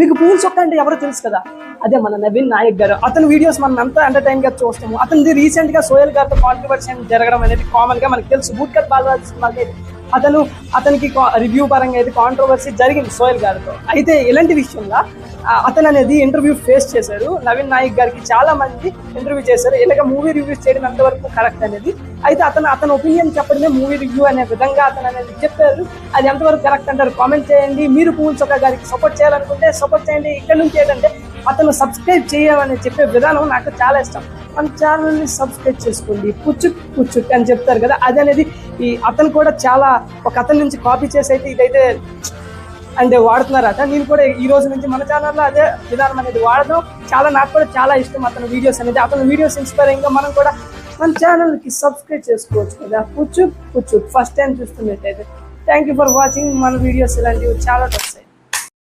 మీకు పూల చొక్క అంటే ఎవరో తెలుసు కదా, అదే మన నవీన్ నాయక్ గారు. అతని వీడియోస్ మనం అంతా ఎంటర్టైన్ గా చూస్తాము. అతనిది రీసెంట్ గా సోయల్ గారితో కాంట్రవర్సీ జరగడం అనేది కామన్ గా మనకు తెలుసు. బూట్ కట్ బాలరాజ్ సినిమాకి అతనికి రివ్యూ పరంగా అయితే కాంట్రవర్సీ జరిగింది సోయల్ గారితో. అయితే ఇలాంటి విషయంలో అతను అనేది ఇంటర్వ్యూ ఫేస్ చేశారు. నవీన్ నాయక్ గారికి చాలా మంది ఇంటర్వ్యూ చేశారు, ఇలాగ మూవీ రివ్యూస్ చేయడం ఎంతవరకు కరెక్ట్ అనేది. అయితే అతని ఒపీనియన్ చెప్పడమే మూవీ రివ్యూ అనే విధంగా అతను అనేది చెప్పారు. అది ఎంతవరకు కరెక్ట్ అంటారు కామెంట్ చేయండి. మీరు పూల్ చొక్క గారికి సపోర్ట్ చేయాలనుకుంటే సపోర్ట్ చేయండి. ఇక్కడ నుంచి ఏంటంటే అతను సబ్స్క్రైబ్ చేయాలని చెప్పే విధానం నాకు చాలా ఇష్టం. మన ఛానల్ని సబ్స్క్రైబ్ చేసుకోండి, పుచ్చుక్ అని చెప్తారు కదా, అది అనేది అతను కూడా చాలా ఒక అతని నుంచి కాపీ చేసి అయితే ఇదైతే అంటే వాడుతున్నారట. నేను కూడా ఈ రోజు నుంచి మన ఛానల్లో అదే విధానం అనేది వాడడం నాకు కూడా చాలా ఇష్టం. అతని వీడియోస్ అనేది, అతని వీడియోస్ ఇన్స్పైరింగ్గా మనం కూడా మన ఛానల్కి సబ్స్క్రైబ్ చేసుకోవచ్చు కదా. పుచ్చుక్ ఫస్ట్ టైం చూస్తున్నట్టయితే థ్యాంక్ యూ ఫర్ వాచింగ్. మన వీడియోస్ ఇలాంటివి చాలా